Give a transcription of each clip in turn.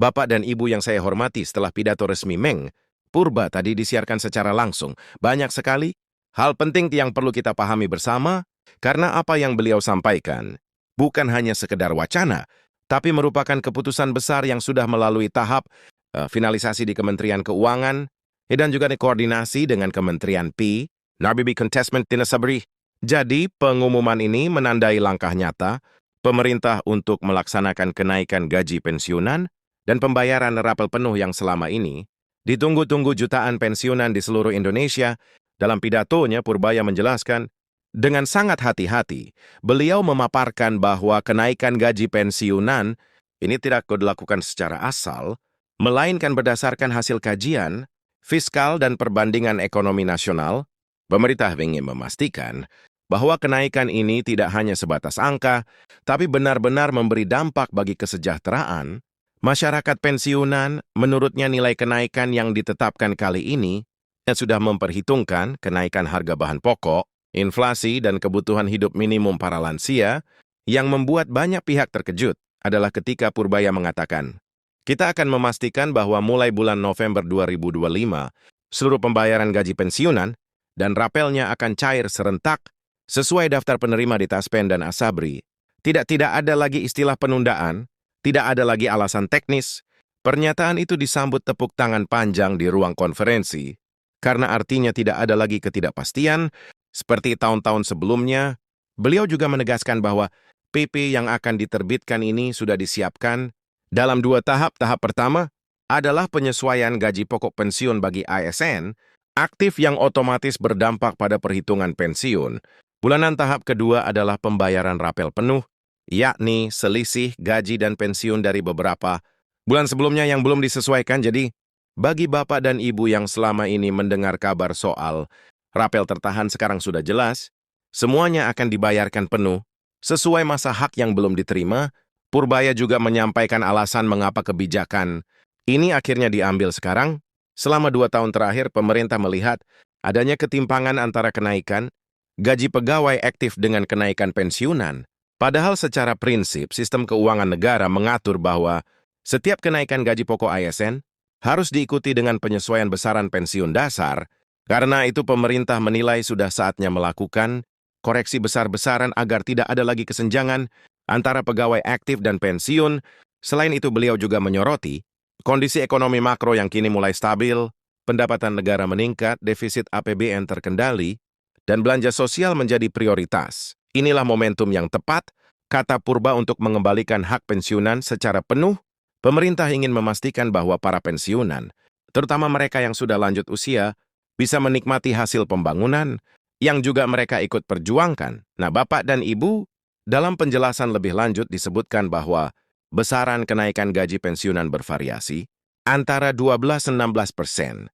Bapak dan Ibu yang saya hormati, setelah pidato resmi Meng Purba tadi disiarkan secara langsung, banyak sekali hal penting yang perlu kita pahami bersama, karena apa yang beliau sampaikan bukan hanya sekedar wacana, tapi merupakan keputusan besar yang sudah melalui tahap finalisasi di Kementerian Keuangan, dan juga koordinasi dengan Kementerian P, Narbibi Contestment Tinasabri. Jadi, pengumuman ini menandai langkah nyata pemerintah untuk melaksanakan kenaikan gaji pensiunan dan pembayaran rapel penuh yang selama ini ditunggu-tunggu jutaan pensiunan di seluruh Indonesia. Dalam pidatonya, Purbaya menjelaskan, dengan sangat hati-hati, beliau memaparkan bahwa kenaikan gaji pensiunan ini tidak dilakukan secara asal, melainkan berdasarkan hasil kajian, fiskal dan perbandingan ekonomi nasional. Pemerintah ingin memastikan bahwa kenaikan ini tidak hanya sebatas angka, tapi benar-benar memberi dampak bagi kesejahteraan masyarakat pensiunan. Menurutnya, nilai kenaikan yang ditetapkan kali ini sudah memperhitungkan kenaikan harga bahan pokok, inflasi, dan kebutuhan hidup minimum para lansia. Yang membuat banyak pihak terkejut adalah ketika Purbaya mengatakan, kita akan memastikan bahwa mulai bulan November 2025, seluruh pembayaran gaji pensiunan dan rapelnya akan cair serentak sesuai daftar penerima di Taspen dan Asabri. Tidak ada lagi istilah penundaan, tidak ada lagi alasan teknis. Pernyataan itu disambut tepuk tangan panjang di ruang konferensi, karena artinya tidak ada lagi ketidakpastian. Seperti tahun-tahun sebelumnya, beliau juga menegaskan bahwa PP yang akan diterbitkan ini sudah disiapkan dalam 2 tahap. Tahap pertama adalah penyesuaian gaji pokok pensiun bagi ASN aktif yang otomatis berdampak pada perhitungan pensiun bulanan. Tahap kedua adalah pembayaran rapel penuh, yakni selisih gaji dan pensiun dari beberapa bulan sebelumnya yang belum disesuaikan. Jadi, bagi Bapak dan Ibu yang selama ini mendengar kabar soal rapel tertahan, sekarang sudah jelas, semuanya akan dibayarkan penuh sesuai masa hak yang belum diterima. Purbaya juga menyampaikan alasan mengapa kebijakan ini akhirnya diambil sekarang. Selama 2 tahun terakhir, pemerintah melihat adanya ketimpangan antara kenaikan gaji pegawai aktif dengan kenaikan pensiunan. Padahal secara prinsip, sistem keuangan negara mengatur bahwa setiap kenaikan gaji pokok ASN harus diikuti dengan penyesuaian besaran pensiun dasar. Karena itu, pemerintah menilai sudah saatnya melakukan koreksi besar-besaran agar tidak ada lagi kesenjangan antara pegawai aktif dan pensiun. Selain itu, beliau juga menyoroti kondisi ekonomi makro yang kini mulai stabil, pendapatan negara meningkat, defisit APBN terkendali, dan belanja sosial menjadi prioritas. Inilah momentum yang tepat, kata Purba, untuk mengembalikan hak pensiunan secara penuh. Pemerintah ingin memastikan bahwa para pensiunan, terutama mereka yang sudah lanjut usia, bisa menikmati hasil pembangunan yang juga mereka ikut perjuangkan. Nah, Bapak dan Ibu, dalam penjelasan lebih lanjut disebutkan bahwa besaran kenaikan gaji pensiunan bervariasi antara 12–16%,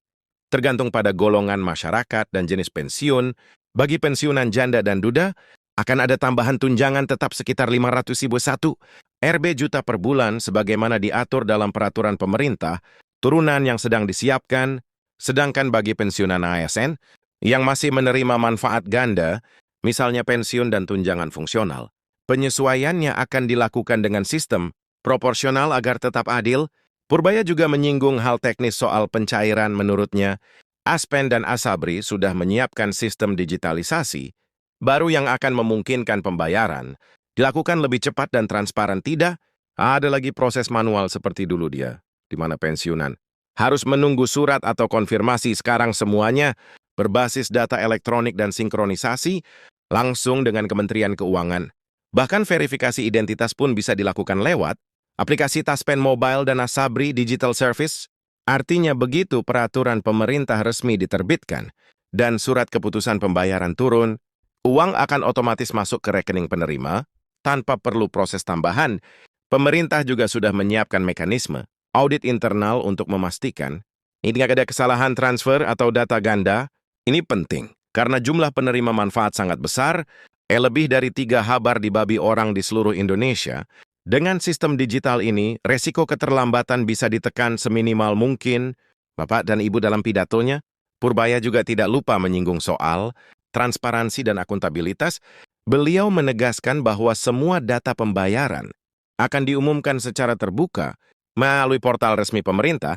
tergantung pada golongan masyarakat dan jenis pensiun. Bagi pensiunan janda dan duda, akan ada tambahan tunjangan tetap sekitar 500.001 Rp juta per bulan sebagaimana diatur dalam peraturan pemerintah, turunan yang sedang disiapkan. Sedangkan bagi pensiunan ASN yang masih menerima manfaat ganda, misalnya pensiun dan tunjangan fungsional, penyesuaiannya akan dilakukan dengan sistem proporsional agar tetap adil. Purbaya juga menyinggung hal teknis soal pencairan. Menurutnya, Aspen dan Asabri sudah menyiapkan sistem digitalisasi baru yang akan memungkinkan pembayaran dilakukan lebih cepat dan transparan. Tidak ada lagi proses manual seperti dulu di mana pensiunan harus menunggu surat atau konfirmasi. Sekarang semuanya berbasis data elektronik dan sinkronisasi langsung dengan Kementerian Keuangan. Bahkan verifikasi identitas pun bisa dilakukan lewat aplikasi Taspen Mobile dan Asabri Digital Service. Artinya begitu peraturan pemerintah resmi diterbitkan dan surat keputusan pembayaran turun, uang akan otomatis masuk ke rekening penerima tanpa perlu proses tambahan. Pemerintah juga sudah menyiapkan mekanisme audit internal untuk memastikan ini tidak ada kesalahan transfer atau data ganda. Ini penting karena jumlah penerima manfaat sangat besar, lebih dari 3 habar di babi orang di seluruh Indonesia. Dengan sistem digital ini, resiko keterlambatan bisa ditekan seminimal mungkin. Bapak dan Ibu, dalam pidatonya, Purbaya juga tidak lupa menyinggung soal transparansi dan akuntabilitas. Beliau menegaskan bahwa semua data pembayaran akan diumumkan secara terbuka melalui portal resmi pemerintah.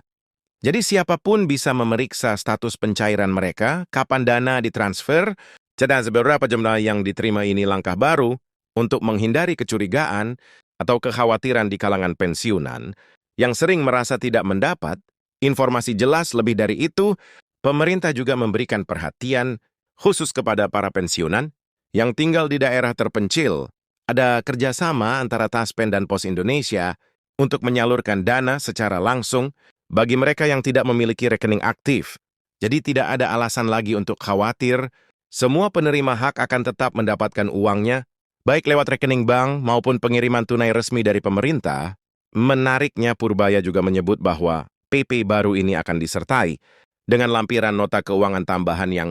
Jadi siapapun bisa memeriksa status pencairan mereka, kapan dana ditransfer, dan seberapa jumlah yang diterima. Ini langkah baru untuk menghindari kecurigaan atau kekhawatiran di kalangan pensiunan yang sering merasa tidak mendapat informasi jelas. Lebih dari itu, pemerintah juga memberikan perhatian khusus kepada para pensiunan yang tinggal di daerah terpencil. Ada kerjasama antara Taspen dan Pos Indonesia untuk menyalurkan dana secara langsung bagi mereka yang tidak memiliki rekening aktif. Jadi tidak ada alasan lagi untuk khawatir. Semua penerima hak akan tetap mendapatkan uangnya, baik lewat rekening bank maupun pengiriman tunai resmi dari pemerintah. Menariknya, Purbaya juga menyebut bahwa PP baru ini akan disertai dengan lampiran nota keuangan tambahan yang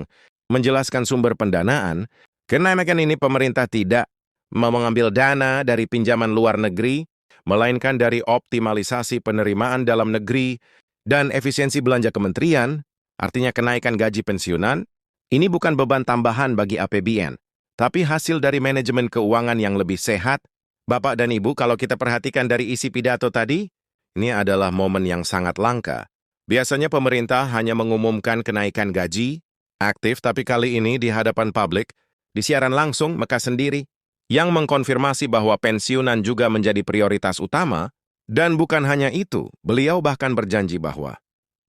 menjelaskan sumber pendanaan. Kenaikan ini pemerintah tidak mengambil dana dari pinjaman luar negeri, melainkan dari optimalisasi penerimaan dalam negeri dan efisiensi belanja kementerian. Artinya kenaikan gaji pensiunan ini bukan beban tambahan bagi APBN, tapi hasil dari manajemen keuangan yang lebih sehat. Bapak dan Ibu, kalau kita perhatikan dari isi pidato tadi, ini adalah momen yang sangat langka. Biasanya pemerintah hanya mengumumkan kenaikan gaji aktif, tapi kali ini di hadapan publik, di siaran langsung Meka sendiri, yang mengkonfirmasi bahwa pensiunan juga menjadi prioritas utama. Dan bukan hanya itu, beliau bahkan berjanji bahwa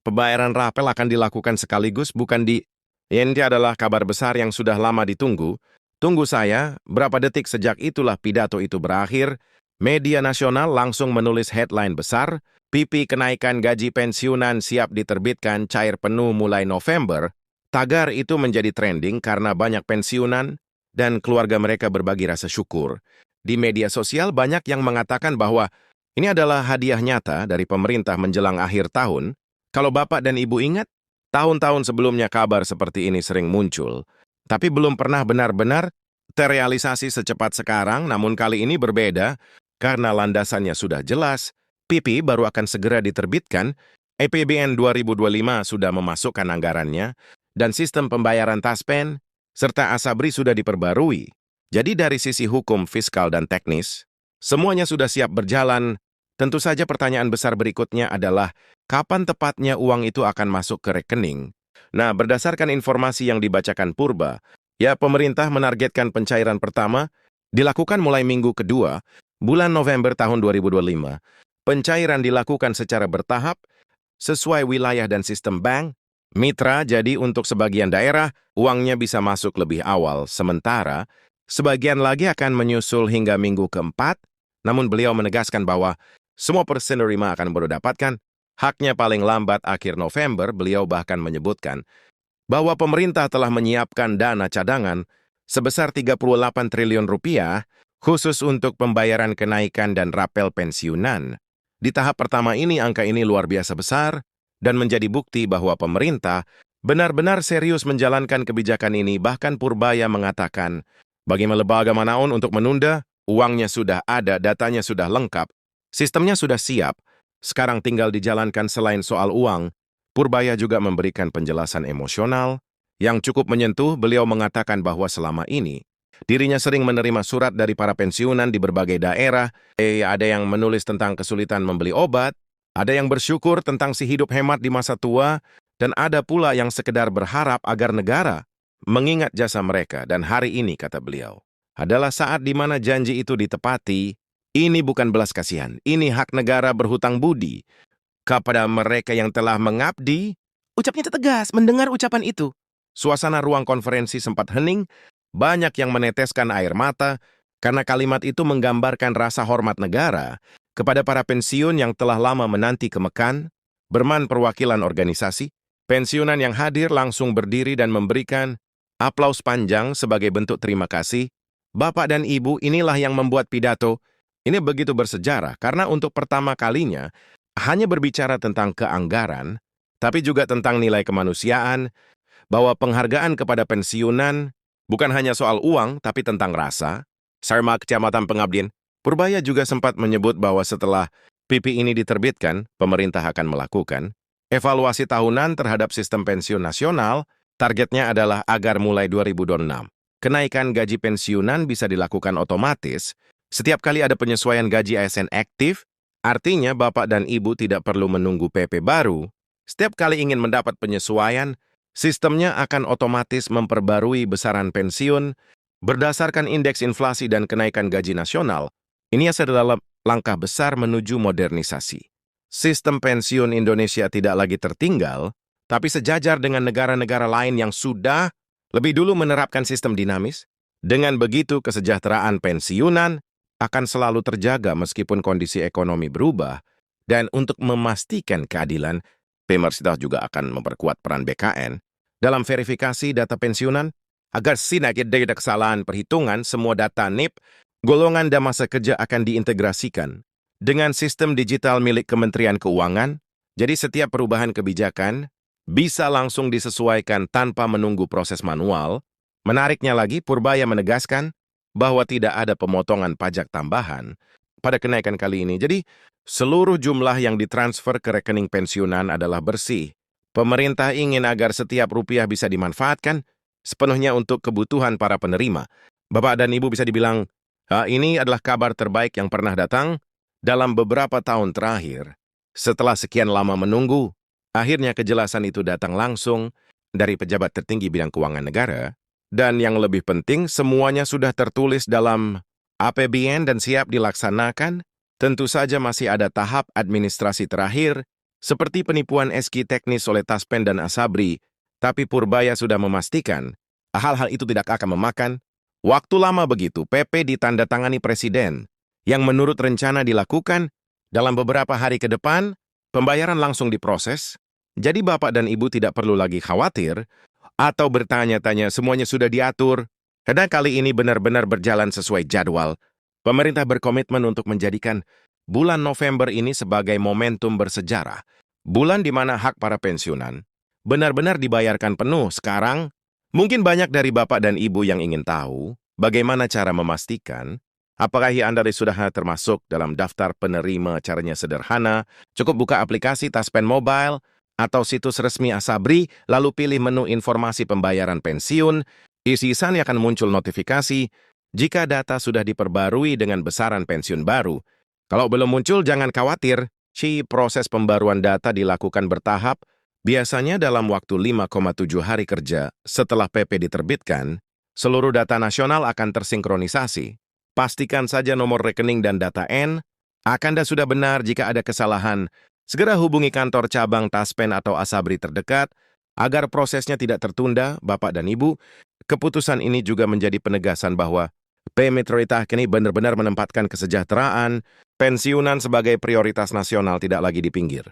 pembayaran rapel akan dilakukan sekaligus, bukan di... Ini adalah kabar besar yang sudah lama ditunggu. Tunggu saya, berapa detik sejak itulah pidato itu berakhir, media nasional langsung menulis headline besar, PP kenaikan gaji pensiunan siap diterbitkan cair penuh mulai November. Tagar itu menjadi trending karena banyak pensiunan dan keluarga mereka berbagi rasa syukur. Di media sosial banyak yang mengatakan bahwa ini adalah hadiah nyata dari pemerintah menjelang akhir tahun. Kalau Bapak dan Ibu ingat, tahun-tahun sebelumnya kabar seperti ini sering muncul, tapi belum pernah benar-benar terrealisasi secepat sekarang. Namun kali ini berbeda, karena landasannya sudah jelas. PP baru akan segera diterbitkan, APBN 2025 sudah memasukkan anggarannya, dan sistem pembayaran Taspen serta Asabri sudah diperbarui. Jadi dari sisi hukum, fiskal, dan teknis, semuanya sudah siap berjalan. Tentu saja pertanyaan besar berikutnya adalah, kapan tepatnya uang itu akan masuk ke rekening? Nah, berdasarkan informasi yang dibacakan Purba, ya pemerintah menargetkan pencairan pertama dilakukan mulai minggu kedua, bulan November tahun 2025. Pencairan dilakukan secara bertahap, sesuai wilayah dan sistem bank, mitra. Jadi untuk sebagian daerah, uangnya bisa masuk lebih awal, sementara sebagian lagi akan menyusul hingga minggu keempat. Namun beliau menegaskan bahwa semua penerima akan baru dapatkan haknya paling lambat akhir November. Beliau bahkan menyebutkan bahwa pemerintah telah menyiapkan dana cadangan sebesar 38 triliun rupiah khusus untuk pembayaran kenaikan dan rapel pensiunan. Di tahap pertama ini angka ini luar biasa besar dan menjadi bukti bahwa pemerintah benar-benar serius menjalankan kebijakan ini. Bahkan Purbaya mengatakan, bagi lembaga manapun untuk menunda, uangnya sudah ada, datanya sudah lengkap, sistemnya sudah siap, sekarang tinggal dijalankan. Selain soal uang, Purbaya juga memberikan penjelasan emosional yang cukup menyentuh. Beliau mengatakan bahwa selama ini, dirinya sering menerima surat dari para pensiunan di berbagai daerah. Ada yang menulis tentang kesulitan membeli obat, ada yang bersyukur tentang si hidup hemat di masa tua, dan ada pula yang sekedar berharap agar negara mengingat jasa mereka. Dan hari ini, kata beliau, adalah saat di mana janji itu ditepati. Ini bukan belas kasihan, ini hak negara berhutang budi kepada mereka yang telah mengabdi. Ucapnya tegas mendengar ucapan itu. Suasana ruang konferensi sempat hening, banyak yang meneteskan air mata, karena kalimat itu menggambarkan rasa hormat negara kepada para pensiun yang telah lama menanti kemekan. Berman perwakilan organisasi pensiunan yang hadir langsung berdiri dan memberikan aplaus panjang sebagai bentuk terima kasih. Bapak dan Ibu, inilah yang membuat pidato ini begitu bersejarah, karena untuk pertama kalinya hanya berbicara tentang keanggaran, tapi juga tentang nilai kemanusiaan, bahwa penghargaan kepada pensiunan bukan hanya soal uang, tapi tentang rasa. Sarma Kecamatan Pengabdian, Purbaya juga sempat menyebut bahwa setelah PP ini diterbitkan, pemerintah akan melakukan evaluasi tahunan terhadap sistem pensiun nasional. Targetnya adalah agar mulai 2026, kenaikan gaji pensiunan bisa dilakukan otomatis setiap kali ada penyesuaian gaji ASN aktif Artinya Bapak dan Ibu tidak perlu menunggu PP baru. Setiap kali ingin mendapat penyesuaian, sistemnya akan otomatis memperbarui besaran pensiun berdasarkan indeks inflasi dan kenaikan gaji nasional. Ini adalah langkah besar menuju modernisasi. Sistem pensiun Indonesia tidak lagi tertinggal, tapi sejajar dengan negara-negara lain yang sudah lebih dulu menerapkan sistem dinamis. Dengan begitu, kesejahteraan pensiunan akan selalu terjaga meskipun kondisi ekonomi berubah, dan untuk memastikan keadilan, pemerintah juga akan memperkuat peran BKN dalam verifikasi data pensiunan agar tidak kesalahan perhitungan semua data NIP, golongan dan masa kerja akan diintegrasikan dengan sistem digital milik Kementerian Keuangan, jadi setiap perubahan kebijakan bisa langsung disesuaikan tanpa menunggu proses manual. Menariknya lagi, Purbaya menegaskan bahwa tidak ada pemotongan pajak tambahan pada kenaikan kali ini. Jadi, seluruh jumlah yang ditransfer ke rekening pensiunan adalah bersih. Pemerintah ingin agar setiap rupiah bisa dimanfaatkan sepenuhnya untuk kebutuhan para penerima. Bapak dan Ibu bisa dibilang, ini adalah kabar terbaik yang pernah datang dalam beberapa tahun terakhir. Setelah sekian lama menunggu, akhirnya kejelasan itu datang langsung dari pejabat tertinggi bidang keuangan negara. Dan yang lebih penting, semuanya sudah tertulis dalam APBN dan siap dilaksanakan. Tentu saja masih ada tahap administrasi terakhir, seperti penipuan eski teknis oleh Taspen dan Asabri, tapi Purbaya sudah memastikan hal-hal itu tidak akan memakan waktu lama begitu. PP ditandatangani Presiden, yang menurut rencana dilakukan dalam beberapa hari ke depan, pembayaran langsung diproses. Jadi Bapak dan Ibu tidak perlu lagi khawatir atau bertanya-tanya, semuanya sudah diatur. Karena kali ini benar-benar berjalan sesuai jadwal. Pemerintah berkomitmen untuk menjadikan bulan November ini sebagai momentum bersejarah. Bulan di mana hak para pensiunan benar-benar dibayarkan penuh. Sekarang, mungkin banyak dari Bapak dan Ibu yang ingin tahu bagaimana cara memastikan apakah Anda sudah termasuk dalam daftar penerima. Caranya sederhana, cukup buka aplikasi Taspen Mobile atau situs resmi Asabri, lalu pilih menu informasi pembayaran pensiun. Isi sana akan muncul notifikasi jika data sudah diperbarui dengan besaran pensiun baru. Kalau belum muncul, jangan khawatir. Proses pembaruan data dilakukan bertahap, biasanya dalam waktu 5,7 hari kerja setelah PP diterbitkan. Seluruh data nasional akan tersinkronisasi. Pastikan saja nomor rekening dan data N. Anda sudah benar. Jika ada kesalahan, segera hubungi kantor cabang Taspen atau Asabri terdekat agar prosesnya tidak tertunda. Bapak dan Ibu, keputusan ini juga menjadi penegasan bahwa pemerintah kini benar-benar menempatkan kesejahteraan pensiunan sebagai prioritas nasional, tidak lagi di pinggir.